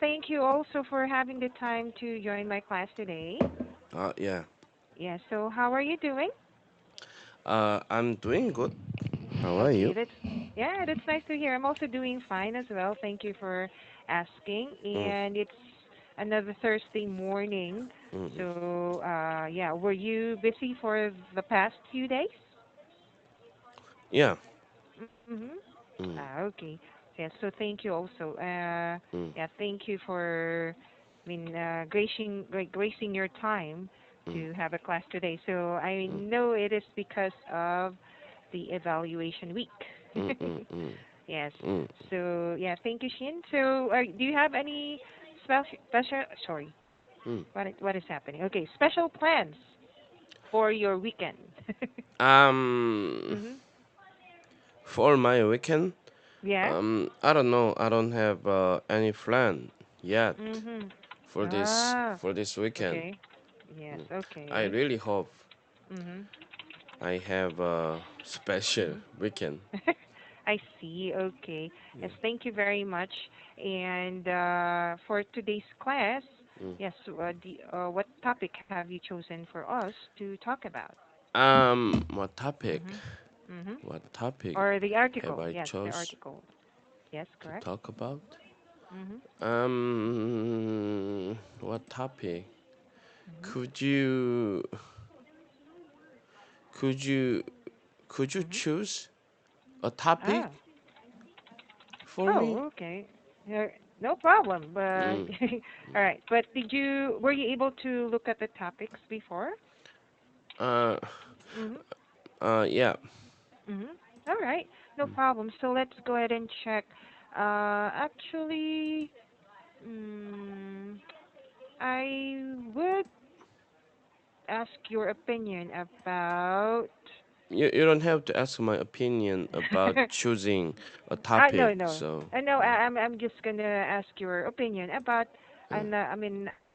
thank you also for having the time to join my class today. Yeah. Yeah, so how are you doing? I'm doing good. How are Okay, you? that's nice to hear. I'm also doing fine as well. Thank you for asking. Mm, And it's another Thursday morning. mm, So, yeah, were you busy for the past few days? yeah. Mm-hmm. Mm, Okay. Yeah, so thank you also. mm, Yeah, thank you for, gracing your time mm, to have a class today. So I mm, know it is because of the evaluation week. mm, mm, mm, Yes. mm, So yeah, thank you, Shin. So do you have any special? Sorry, mm. what is happening? Okay, special plans for your weekend. Um, Mhm. for my weekend, Yeah. I don't know. I don't have any plan yet Mhm. for this Ah. for this weekend. Okay. Yes. Mm. I Okay. really hope Mhm. I have a special Mhm. weekend. I see. Okay. Yeah. Yes. Thank you very much. And for today's class, Mm. yes. What topic have you chosen for us to talk about? What topic? Mhm. Mhm. What topic Or the have article? I Yes, the chose article. Yes. to Correct. talk about? Mhm. What topic? Mhm. Could you could you could you Mhm. choose a topic Ah. for me? Oh. Okay. Yeah, no problem. But Mm. all right. But were you able to look at the topics before? Uh. Mhm. Yeah. Mhm. All right. No problem. So let's go ahead and check. Actually, mm, I would ask your opinion about. You don't have to ask my opinion about choosing a topic. No, no. So. No, I'm just gonna ask your opinion about Uh,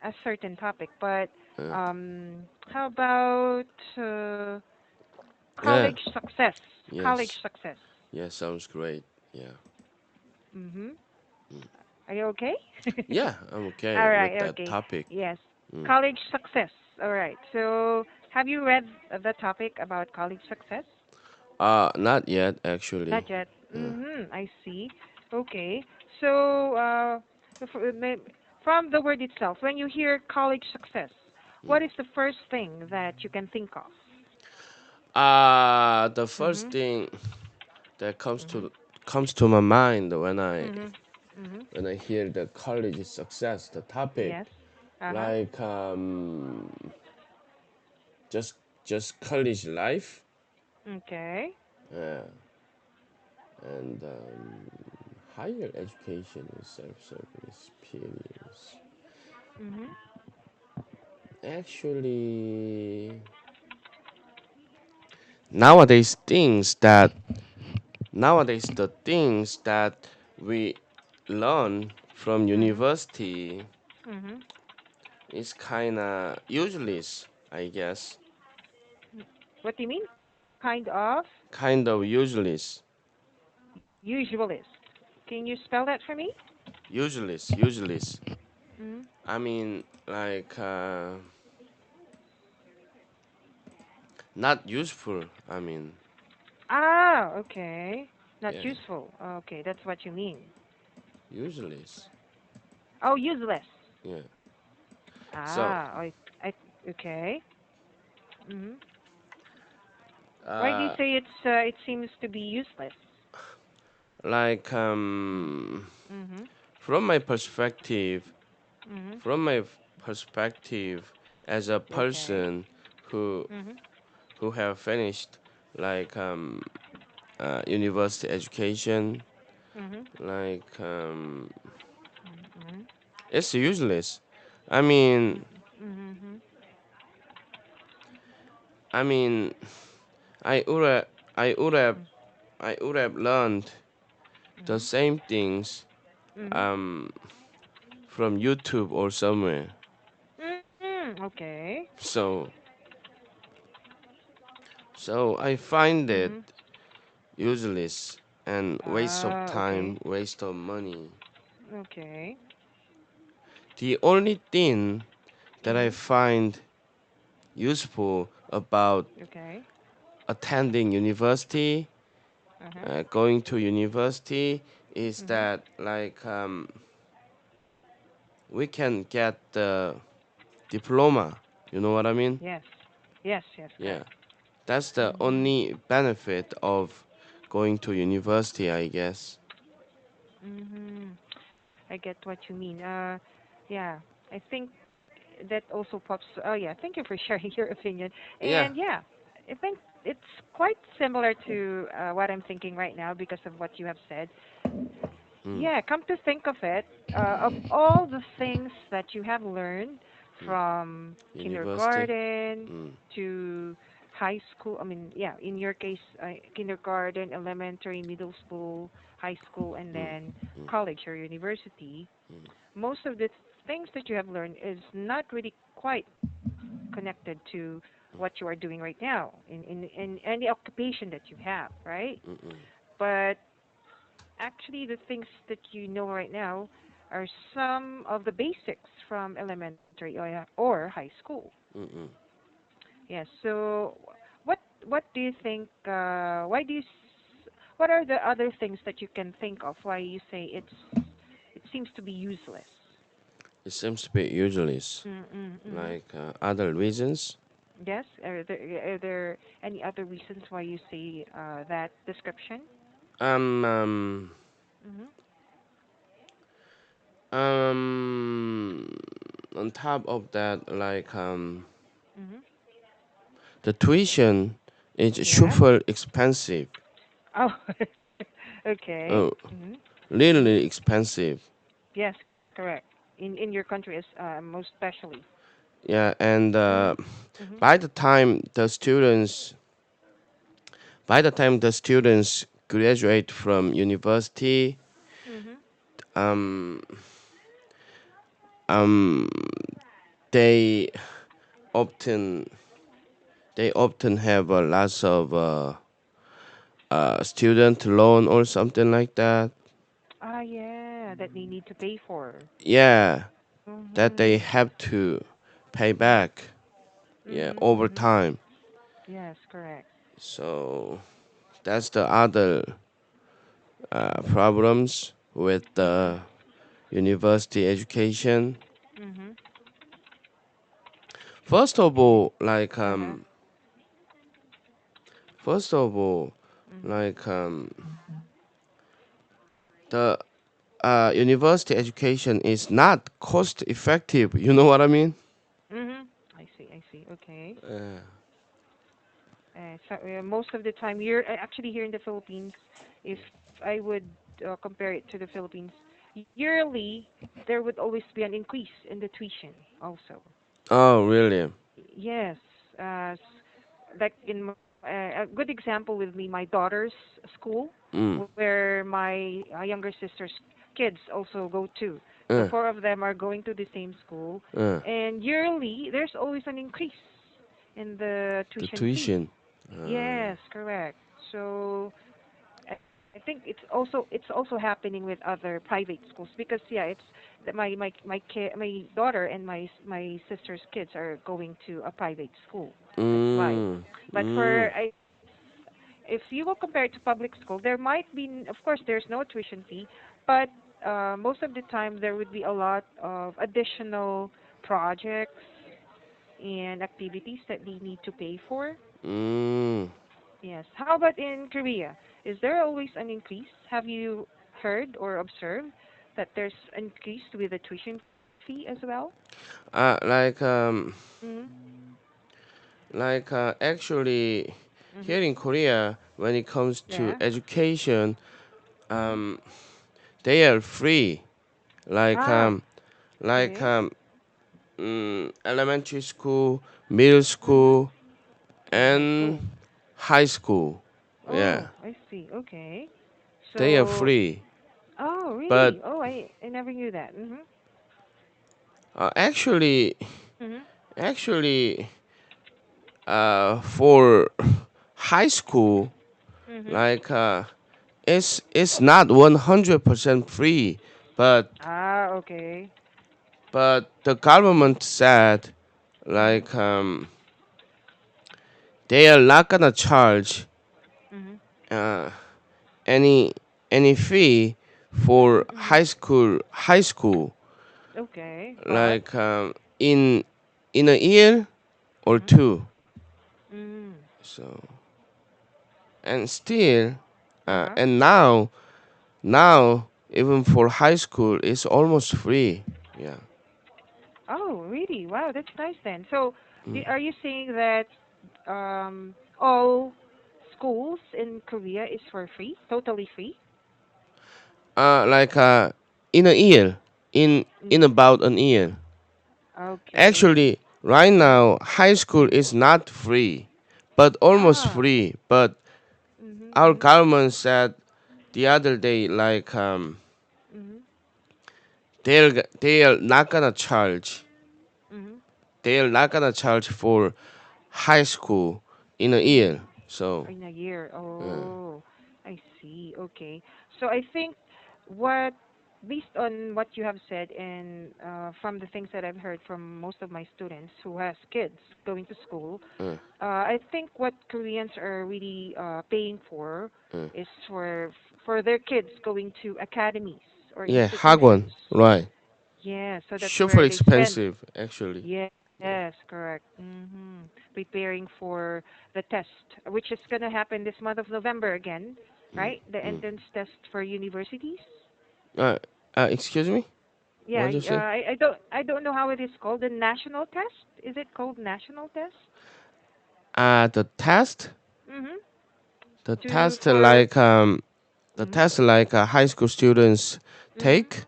a certain topic. But uh, how about yeah. college success? College Yes. success. Yeah. Sounds great. Yeah. Mhm. Mm. Are you okay? Yeah. I'm okay All with right, that okay. topic. Yes. Mm. College success. All right. So, have you read the topic about college success? Not yet actually. Not yet. Uh, I see. Okay. So, from the word itself, when you hear college success, mm. what is the first thing that you can think of? The first Mhm. thing that Mhm. comes to my mind Mhm. Mhm. when I hear the college success, the topic, Yes. Uh-huh. like just just college life, Okay. uh, and higher education and self-service experience. Mhm. Actually, nowadays things that the things that we learn from Mhm. university Mhm. is kind of useless, I guess. What do you mean? Kind of Kind of useless. usualist. Can you spell that for me? Useless. Mhm. I mean, like, not useful. I mean, Ah, okay. Not yeah, useful. Okay, that's what you mean. useless. Oh, useless. Yeah. So, Ah, I okay. Mhm. Why do you uh, say it seems to be useless? like, Mhm. Mhm. from my perspective, Mhm. from my perspective as a Okay. person who Mhm. have finished like university education, Mhm. like Mhm. it's useless. I mean, Mhm. I mean, I would have, I would have, Mhm. I would have learned the Mhm. same things Mhm. um from YouTube or somewhere. Okay. So I find it Mhm. useless and waste of Ah, okay. time, waste of money. Okay. The only thing that I Mhm. find useful about Okay. attending university, Uh-huh. going to university, is Mhm. that we can get the diploma. You know what I mean? Yes. Yes, yes, Yeah, correct. that's the Mhm. only benefit of going to university, I guess. Mhm. I get what you mean. Yeah. I think that also pops. Oh yeah, thank you for sharing your opinion. Yeah. And yeah, I think it's quite similar to what I'm thinking right now because of what you have said. Mm, Yeah, come to think of it, of all the things that you have learned mm. from University. kindergarten Mm, to high school, I mean, yeah, in your case, kindergarten, elementary, middle school, high school, and mm, then mm, college or university, mm, most of the things that you have learned is not really quite connected to what you are doing right now in any occupation that you have, right? mm, mm, But actually, the things that you know right now are some of the basics from elementary or high school. mm, mm. Yes. So, what do you think? Why do you? What are the other things that you can think of? Why you say it seems to be useless? It seems to be useless. Mm-hmm. Like other reasons. Yes. Are there any other reasons why you say that description? Um, um, Mm-hmm. um, on top of that, Mm-hmm. the tuition is Yes. super expensive. Oh. Okay. Oh, Mm-hmm. Mm-hmm. really expensive. Yes, correct. In your country, is most especially. Yeah, and So. Mhm. by the time the students, by the time the students graduate from university, Mhm. um, um, they often they often have a lots of student loan or something like that. Ah, yeah, that they need to pay for. Yeah, that they Mhm. have to pay back. Yeah, Mhm. over Mhm. time. Yes, correct. So that's the other problems with Mhm. the university education. Mhm. First of all, Uh huh. first of all, Mhm. like the university education is not cost effective. You know what I mean? Mhm. I see. I see. Okay. Uh, So most of the time, here actually here in the Philippines, if I would compare it to the Philippines, yearly there would always be an increase in the tuition also. oh, really? Yes, like a good example with me, my daughter's school, Mm. where my younger sister's kids also go to. So Uh, four of them are going to the same school, uh, and yearly there's always an increase in the the tuition fee. tuition. Yes, correct. So I think it's also happening with other private schools because yeah, it's that my daughter and my sister's kids are going to a private school. That's why. Mm, But mm, if you will compare it to public school, there might be, of course, there's no tuition fee, but most of the time there would be a lot of additional projects and activities that they need to pay for. mm. Yes. How about in Korea? Is there always an increase? Have you heard or observed that there's an increase with the tuition fee as well? Uh, like um, Mm-hmm. actually, Mm-hmm. here in Korea, when it comes to Yeah. education, Mm-hmm. um, they are free. Like Ah, um, like okay. um, elementary school, middle Mm-hmm. school, Wow. and Oh. high school. Yeah, Oh, I see. Okay. they are So, free. oh, But really? Oh, I never knew that. Mm-hmm. actually, Mm-hmm. actually, for high school, Mm-hmm. like it's not 100% free, but Ah, okay. but the government said Mhm. like they are not gonna charge Mhm. uh, any any fee for Mhm. Mhm. high school Okay, but. like in a year or Mhm. two. Mm. So and still Uh-huh. and now even for high school it's almost free. Yeah. Oh, really? Wow, that's nice then. So, Mm. are you saying that all schools in Korea is for free, totally free? Like in a year, in Mm. about an year. Okay. Actually, right Mhm. now high school Mhm. is not free, but almost Ah. free. But Mhm. our Mhm. government said the other day like Mhm. they're not gonna charge. Mhm. They're not gonna charge for high school in a Mhm. year. So In a year. uh, Oh, I see. Okay. So I think what, based on what you have said and from the things that I've heard from most of my students who has kids going to school, uh, I think what Koreans are really paying for uh. is for their kids going to academies or Yeah, institutions. 학원, right? Yeah, so that's Super where they spend. expensive actually. Yes, Yeah. yes, correct. Preparing for the test, which is going to happen this month of November again, Mm, right? The mm. entrance test for universities. Uh, excuse me. Yeah, What did you say? I don't know how it is called. The national test. Is it called national test? The test. Mm-hmm. The To test for. like Mm-hmm. high school students Mm-hmm. take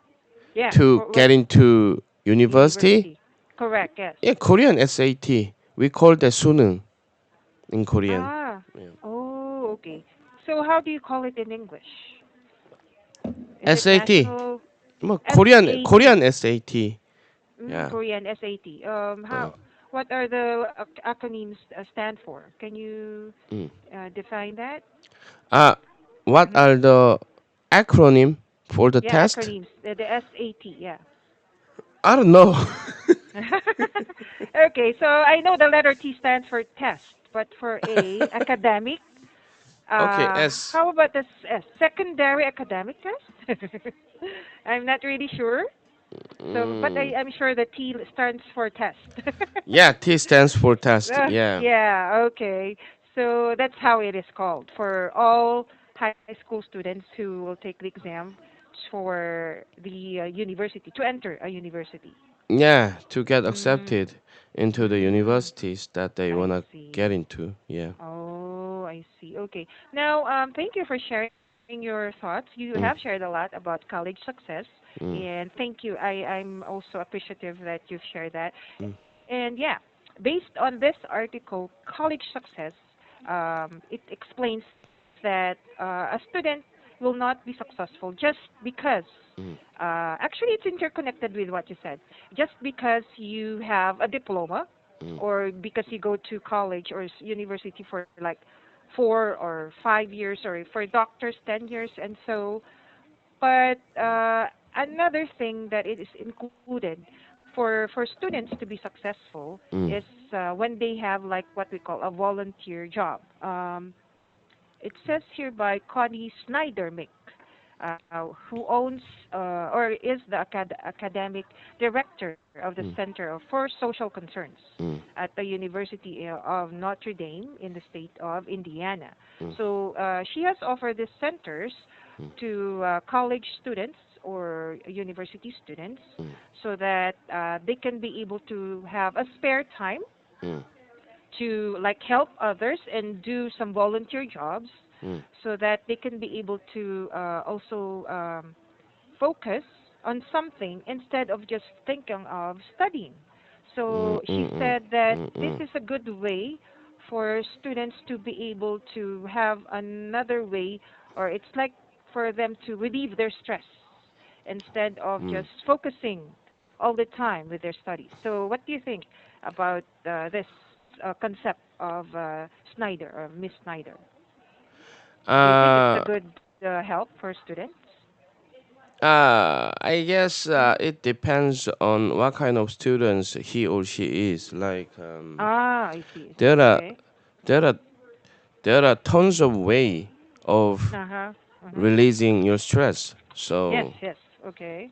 Yeah, to for get when into university. university. Correct. Yes. Yeah, Korean SAT. We call that 수능 in Korean. Ah. Yeah. Oh, okay. So how do you call it in English? Is it SAT. national 뭐 SAT? Korean SAT. Yeah. Korean SAT. Uh, What are the acronyms stand for? Can you mm. define that? Uh, what Mm-hmm. are the acronym for the Yeah, test? acronyms. The SAT. Yeah. I don't know. Okay, so I know the letter T stands for test, but for A, academic. Okay, S. How about the secondary academic test? I'm not really sure. So, but Mm. I'm sure the T stands for test. Yeah, T stands for test. Yeah. Yeah, okay. So that's how it is called for all high school students who will take the exam for the university to enter a university. Yeah, to get Mm, accepted into the mm, universities that they I wanna get see. into. Yeah. Oh, I see. Okay. Now, thank you for sharing your thoughts. You have shared a Mm, lot about college success, mm, and thank you. I'm also appreciative that you've shared that. mm, And yeah, based on this article, College Success, it explains that a student will not be successful just because, mm, actually, it's interconnected with what you said. Just because you have a diploma mm, or because you go to college or university for like 4 or 5 years, or for doctors 10 years, and so. But another thing that it is included for students to be successful is mm, when they have like what we call a volunteer job. It says here by Connie Snydermick, who owns or is the academic director of the mm, Center for Social Concerns mm, at the University of Notre Dame in the state of Indiana. mm, So she has offered these centers mm, to college students or university students mm, so that they can be able to have a spare time mm, to like help others and do some volunteer jobs mm, so that they can be able to also focus on something instead of just thinking of studying. mm, So she mm, said that mm, this mm, is a good way for students to be able to have another way, or it's like for them to relieve their stress instead of mm. just focusing all the time with their studies. So, what do you think about this concept of Snyder or Miss Snyder? Do you think it's a Uh, good help for students? I guess Mm-hmm. it depends on what kind of students he or she is. Like Ah, I see. I see. there are Okay. there are there are tons of way of Uh-huh. Uh-huh. releasing your stress. Yes, So yes. Okay.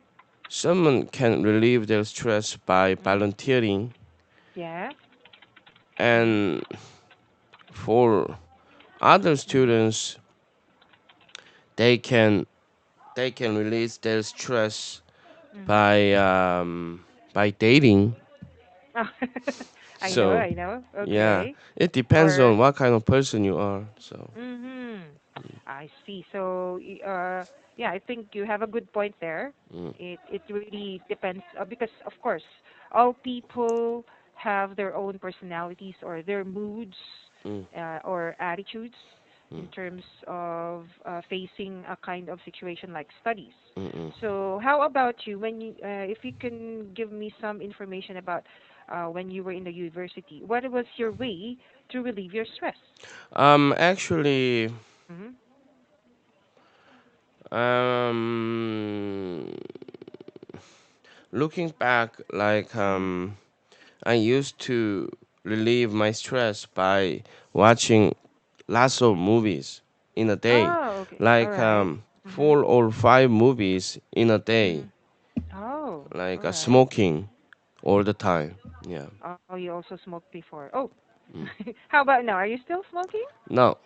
someone can relieve their stress by Mm-hmm. volunteering, Yeah. Mm-hmm. and for other Mm-hmm. students, they can they can release their stress Mm-hmm. by dating. I know, So I know. yeah, Okay. it depends Or on what kind of person you are. So mm-hmm. I see. So, yeah, I think you have a good point there. mm, It really depends because, of course, all people have their own personalities or their moods mm, or attitudes mm, in terms of facing a kind of situation like studies. mm, mm. So, how about you? If you can give me some information about when you were in the university, what was your way to relieve your stress? Actually, Mm-hmm. um, looking back, like Mm-hmm. I used to relieve my stress by watching lots of movies in a day, Oh, okay. All like right. Mhm. 4 or 5 movies in a day, Mhm. Oh, all like right. smoking all the time. Yeah. Oh, you also smoked before. Oh, Mm. how about now? Are you still smoking? No,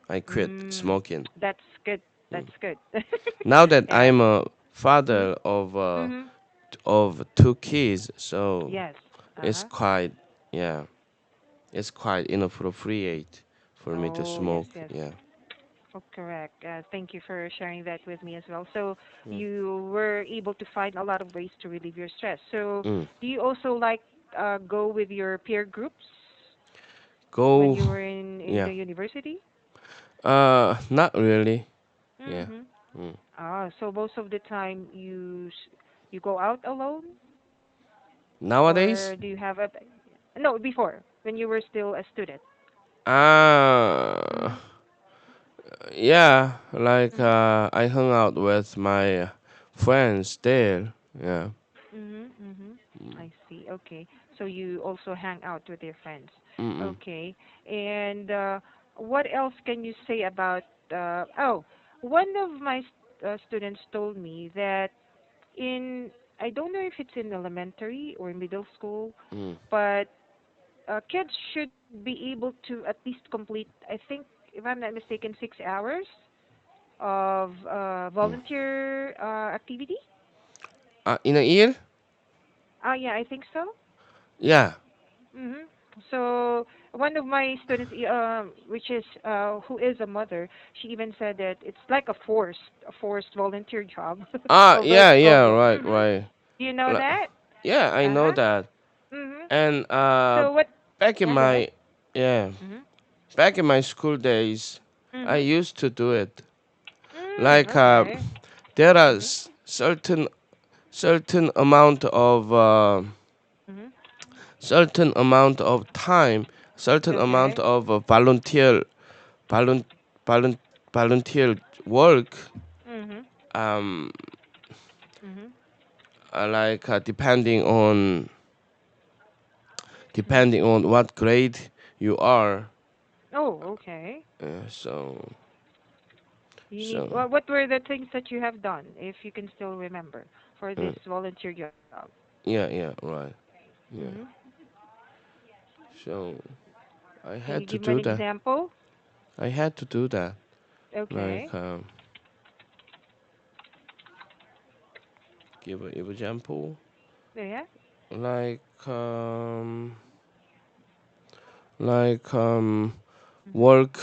I quit Mm, smoking. that's good. Mm. That's good. Now that Yeah. I'm a Mhm. father Mhm. of 2 kids, so Yes. it's Uh-huh. quite yeah, it's quite inappropriate for me to Oh, yes, smoke. yes. Yeah. Oh, correct. Thank you for sharing that with me as well. So Mm. you were able to find a lot of ways to relieve your stress. So Mm. do you also like go with your peer groups when Go. you were in Yeah. the university? Not really. Yeah. Mhm. Mm. Ah, so most of the time you go out alone, Nowadays. or do you have a no before when you were still a student? Uh, Mhm. yeah, like Mhm. I hung out with my friends there. Yeah. Mhm. Mhm. I see. Okay. So you also hang out with your friends. Mm-mm. Okay. And what else can you say about oh, one of my students told me that in I don't know if it's in elementary or middle school, Mm. but kids should be able to at least complete, I think, if I'm not mistaken, 6 hours of Mm. volunteer activity. In a year? Yeah, I think so. Yeah. hmm So one of my students, which is who is a mother, she even said that it's like a forced volunteer job. Yeah, yeah, Of right, right. do you know Like, that? yeah, I Uh know huh. that. Mhm. And So what? back in Yeah, go ahead. my yeah, Mhm. back in my school days, I Mhm. used to do it. Like Okay. there are Mhm. certain amount of Mhm. certain amount of time, certain amount Okay. of volun, volun, volunteer work. Mhm. Um, Mhm. like Mhm. depending on what grade you are. Oh, okay. So You need. so. What were the things that you have done, if you can still remember, for Uh, this volunteer job? yeah, yeah, right. Yeah. Mhm. So I Can you had to give me an do that. example? I had to do that. Okay. Like give an example. Yeah. Like like Mhm. work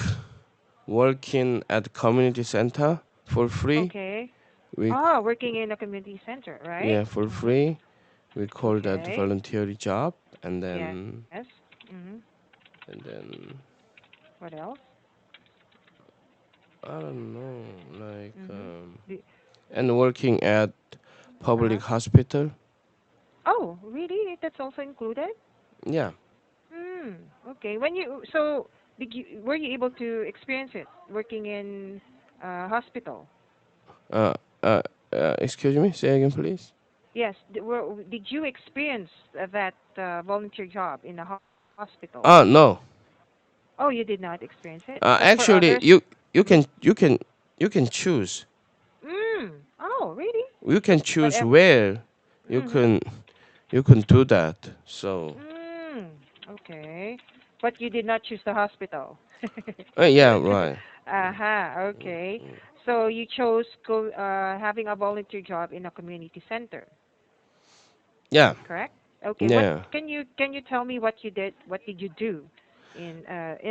working at community center for free. Okay. We Ah, working in a community center, right? yeah, for Mhm. free. We call that Okay. voluntary job, Yes. Mhm. and then What else? I don't know, like Mhm. The, and working at public uh-huh. hospital. Oh, really? That's also included? Yeah. Hmm. Okay. When you so did you were you able to experience it working in hospital? Uh, uh, excuse me. Say again, please. Yes. Did you experience that volunteer job in the hospital? No. Oh, you did not experience it, but for Actually, others. you Mm-hmm. can choose. Oh, really? You can choose Whatever. where you Mm-hmm. can do that. So Mm, okay. But you did not choose the hospital. yeah, right. Aha, okay. So you chose having a volunteer job in a community center, Yeah, correct? Okay. What yeah. can you tell me what you did? What did you do in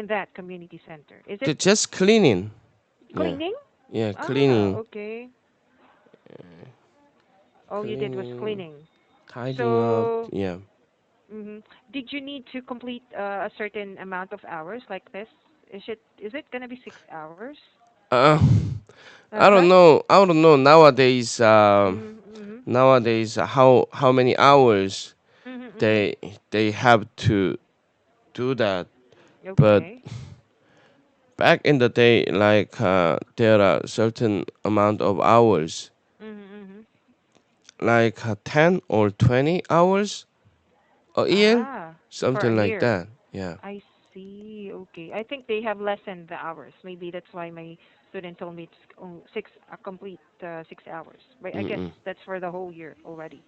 that community center? Is it Just cleaning. Yeah, cleaning? yeah, Ah, cleaning, okay. All you did was cleaning, cleaning. tidying up. So, Yeah. did you need to complete a certain amount of hours like this? Is it gonna be 6 hours? Uh, I Uh-huh. don't know. I don't know nowadays. Mm-hmm. Nowadays, how many hours Mm-hmm. Mm-hmm. they have to do that. But Okay. back in the day, like there are certain amount of hours, Mm-hmm. Mm-hmm. like 10 or 20 hours a year, Ah, for a something like year. that. Yeah. I see. Okay. I think they have lessened the hours. Maybe that's why my student told me it's a complete 6 hours. But I guess Mm-mm. that's for the whole year already.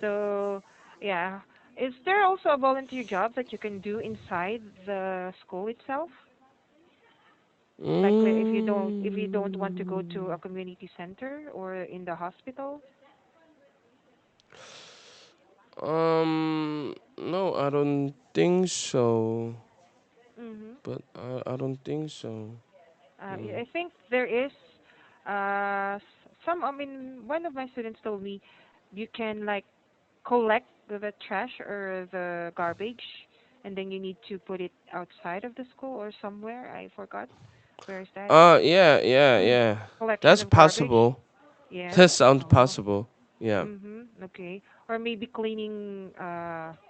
So, yeah. Is there also a volunteer job that you can do inside the school itself? Like if you don't want to go to Mm, a community center or in the hospital? no, I don't think so. Mm-hmm. But I don't think so. Mm. I think there is some. I mean, one of my students told me you can like collect the trash or the garbage, and then you need to put it outside of the school or somewhere. I forgot. Where is that? Yeah, yeah, Mm. yeah. Collection That's of garbage. possible. Yes. That sounds Oh. possible. Yeah. Okay. Or maybe cleaning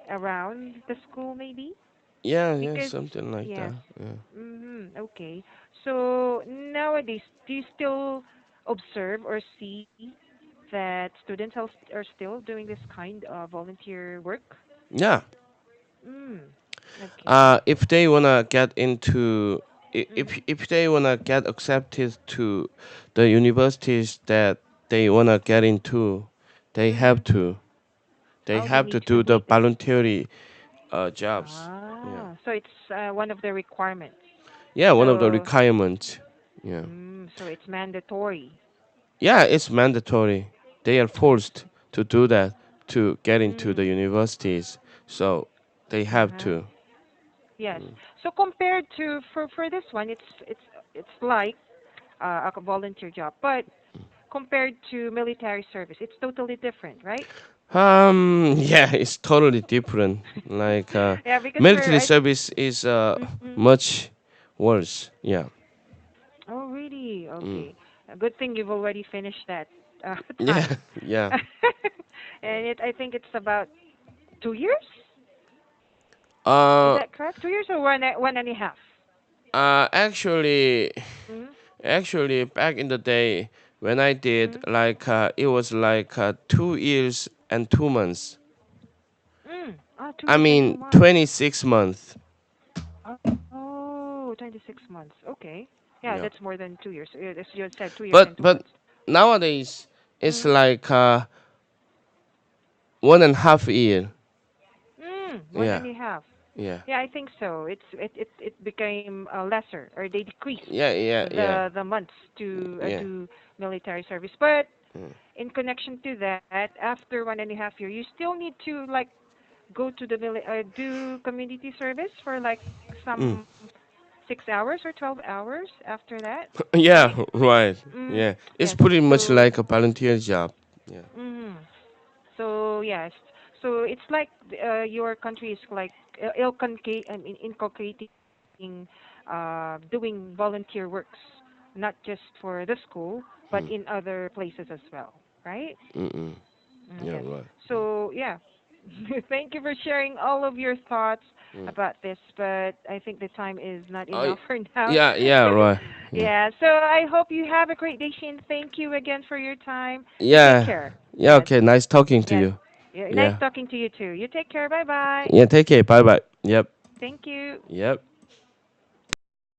around the school, maybe. Yeah, yeah, Because something like yes. that. Yeah. Okay. So nowadays, do you still observe or see that students are still doing this kind of volunteer work? Yeah. Mm. Okay. If they wanna get into, Mhm. if they wanna get accepted to the universities that they wanna get into, they have Mhm. to. They Oh, they have need to to do the complete it. voluntary jobs. Yeah. Ah, so it's one of the requirements. Yeah, one of the So, requirements. Yeah. so it's mandatory. Yeah, it's mandatory. They are forced to do that to get into the Mm. universities. So they have Uh-huh. to. Yes. So compared to for this one, it's like a volunteer job, but compared to military service, it's totally different, right? Yeah, it's totally different. Like Yeah, because military service is mm, much worse. Yeah. oh really? Mm. Okay. A good thing you've already finished that Yeah, time. yeah. And I think it's about 2 years. Is Uh, that correct? 2 years or one and a half? actually, Mm-hmm. back in the day when I did, Mm-hmm. like, it was like 2 years and 2 months. Two I years and two mean, months. 26 months. Oh, 26 months. Okay. Yeah, Yeah. that's more than 2 years. As you said, 2 years But and 2 months. nowadays it's Mm. like 1.5 year. One Yeah, and a half. yeah, Yeah, I think so. It became lesser, or they decreased yeah, yeah, yeah, the months to yeah. do military service. But Mm. in connection to that, after 1.5 years, you still need to like go to do community service for like Mm. some 6 hours or 12 hours after that, right? Yeah, right. Mm, Yeah, it's yes. pretty much So, like a volunteer job. Yeah. mm, so yes. So it's like your country is like I mean, inculcating doing volunteer works, not just for the school, but in Mm. other places as well, right? Mm-mm. Yeah, Yes. right. So yeah. Thank you for sharing all of your thoughts Mm. about this, but I think the time is not Oh, enough for now. yeah, yeah, right. Yeah. Yeah, so I hope you have a great day, Shane. Thank you again for your time. You take Yeah. care. Yeah, Yes, okay. Nice talking to yes. you. Yeah, nice Yeah. talking to you too. You take care. Bye bye. Yeah, take care. Bye bye. Yep. Thank you. Yep.